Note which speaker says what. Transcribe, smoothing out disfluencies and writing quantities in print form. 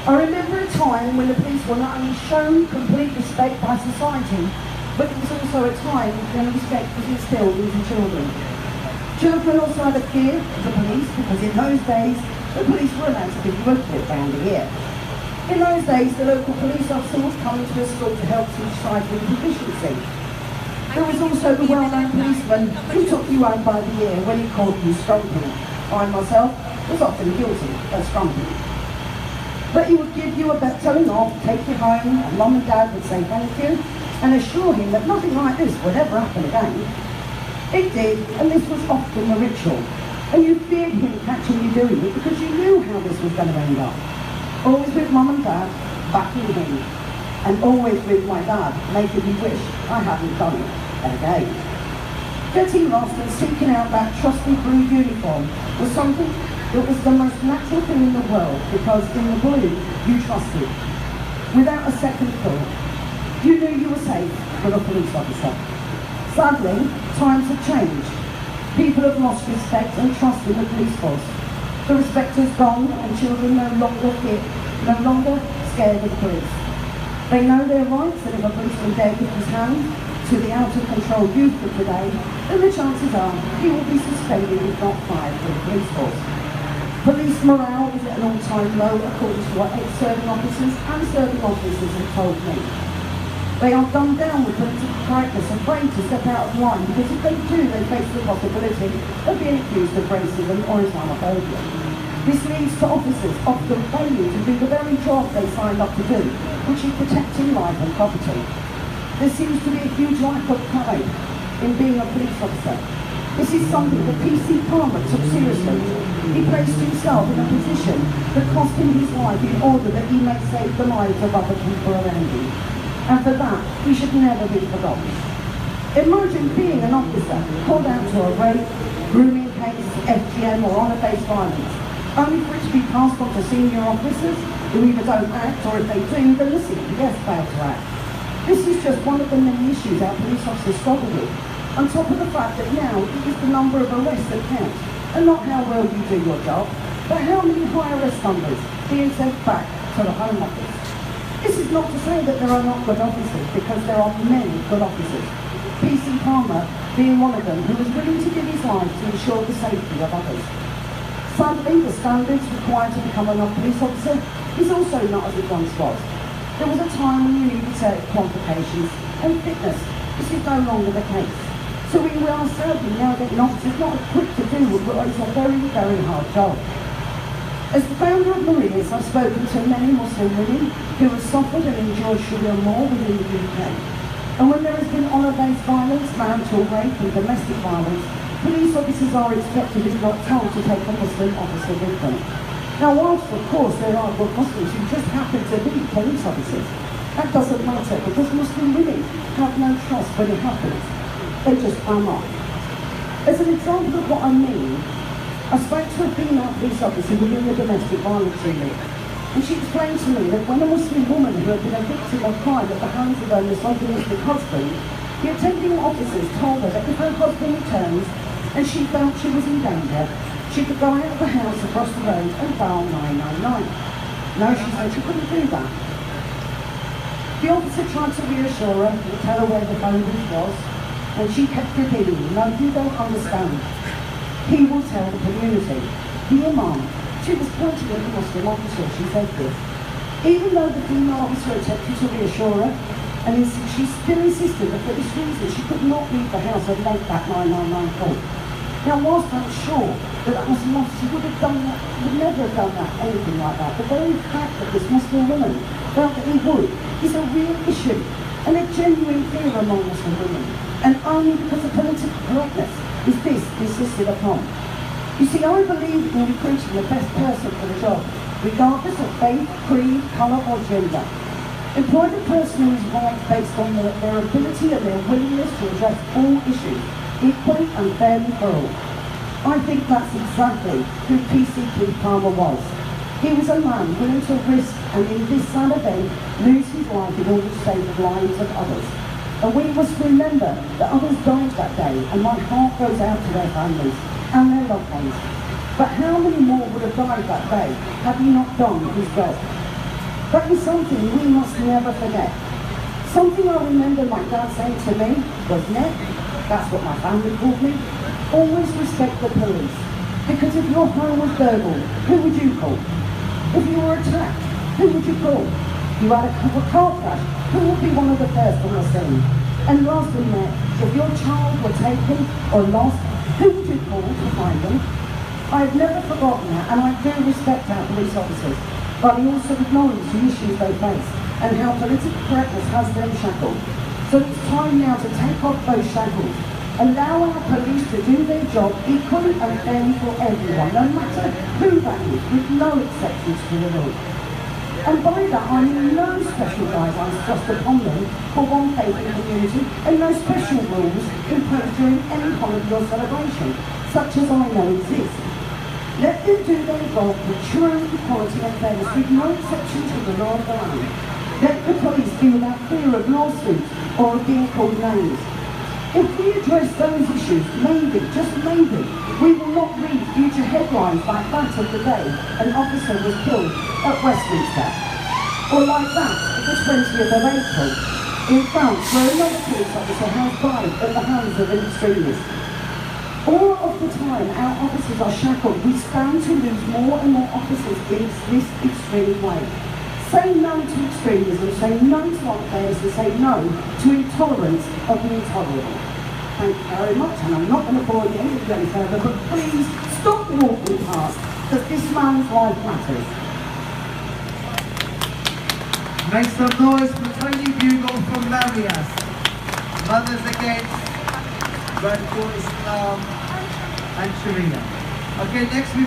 Speaker 1: I remember a time when the police were not only shown complete respect by society, but it was also a time when respect was instilled into children. Children also had a fear of the police because in those days, the police were allowed to give you a clip round the ear. In those days, the local police officer would come into a school to help teach ciphering proficiency. There was also the well-known policeman who took you home by the ear when he called you strumping. I myself was often guilty of strumping. But he would give you a telling off, take you home, and Mum and Dad would say thank you, and assure him that nothing like this would ever happen again. It did, and this was often a ritual. And you feared him catching you doing it because you knew how this was going to end up. Always with Mum and Dad, backing him. And always with my dad, making me wish I hadn't done it again. Getting lost and seeking out that trusty blue uniform was something that was the most natural thing in the world because in the blue, you trusted. Without a second thought, you knew you were safe with a police officer. Sadly, times have changed. People have lost respect and trust in the police force. The respect has gone and children no longer scared of the police. They know their rights, and if a policeman dare give his hand to the out-of-control youth of today, then the chances are he will be suspended if not fired from the police force. Police morale is at an all-time low according to what ex-serving officers and serving officers have told me. They are dumbed down with political correctness, afraid to step out of line because if they do, they face the possibility of being accused of racism or Islamophobia. This leads to officers often failing to do the very job they signed up to do, which is protecting life and property. There seems to be a huge lack of pride in being a police officer. This is something that PC Palmer took seriously. He placed himself in a position that cost him his life in order that he may save the lives of other people around him. And for that, he should never be forgotten. Imagine being an officer called out to a rape, grooming case, FGM or honour-based violence, only for it to be passed on to senior officers who either don't act or if they do, then the CPS fail to act. This is just one of the many issues our police officers struggle with, on top of the fact that now it is the number of arrests that counts, and not how well you do your job, but how many high arrest numbers being sent back to the Home Office. This is not to say that there are not good officers, because there are many good officers. PC Palmer being one of them, who was willing to give his life to ensure the safety of others. Sadly, the standards required to become a police officer is also not as it once was. There was a time when you needed certain qualifications and fitness. This is no longer the case. So we are certainly now getting officers not equipped to do what is a very, very hard job. As the founder of Maria's, I've spoken to many Muslim women who have suffered and endured Sharia law within the UK. And when there has been honour-based violence, marital rape and domestic violence, police officers are expected, if not told, to take a Muslim officer with them. Now, whilst of course there are good Muslims who just happen to be police officers, that doesn't matter because Muslim women have no trust when it happens. They just are not. As an example of what I mean, I spoke to a female police officer within the domestic violence unit, and she explained to me that when a Muslim woman who had been a victim of crime at the hands of her misogynistic husband, the attending officers told her that if her husband returns and she felt she was in danger, she could go out of the house across the road and dial 999. No, she said she couldn't do that. The officer tried to reassure her and tell her where the phone booth was, and she kept repeating, "No, you don't understand. He will tell the community." The imam, she was pointing at the Muslim officer, she said this. Even though the female officer attempted to reassure her, and she still insisted that for this reason she could not leave the house and make that 999 call. Now, whilst I'm sure that that Muslim officer would have done that, would never have done that, anything like that, the very fact that this Muslim woman felt that he would is a real issue and a genuine fear among Muslim women. And only because of political correctness is this insisted upon. You see, I believe in recruiting the best person for the job, regardless of faith, creed, colour or gender. Employ the person who is right based on their ability and their willingness to address all issues, equally and fairly for all. I think that's exactly who PC Palmer was. He was a man willing to risk and in this sad event lose his life in order to save the lives of others. And we must remember that others died that day, and my heart goes out to their families and their loved ones. But how many more would have died that day had he not done his job? That is something we must never forget. Something I remember my dad saying to me was, Nick, that's what my family called me, always respect the police. Because if your home was burgled, who would you call? If you were attacked, who would you call? You had a car crash, who would be one of the first on the scene? And lastly, Nick, if your child were taken or lost, who would you call to find them? I have never forgotten that, and I do respect our police officers, but I also acknowledge the issues they face and how political correctness has them shackled. So it's time now to take off those shackles, allow our police to do their job equally and fairly for everyone, no matter who that is, with no exceptions to the rule. And by that I mean no special guidelines thrust upon them for one favoured community, and no special rules imposed during any holiday or celebration, such as I know exist. Let them do their job with true equality and fairness, with no exception to the law of the land. Let the police be without fear of lawsuits or of being called names. If we address those issues, maybe, just maybe, we will not read future headlines like that of the day an officer was killed at Westminster, or like that of the 20th of April in France, where another police officer has died at the hands of an extremist. All of the time our officers are shackled, we stand to lose more and more officers in this extreme way. Say no to extremism, say no to unfairness, and say no to intolerance of the intolerable. Thank you very much, and I'm not going to bore you any further, but please stop walking past, because this man's life matters.
Speaker 2: Make some noise for Toni Bugle from Marias. Mothers Against Radical Islam and Sharia. Okay, next we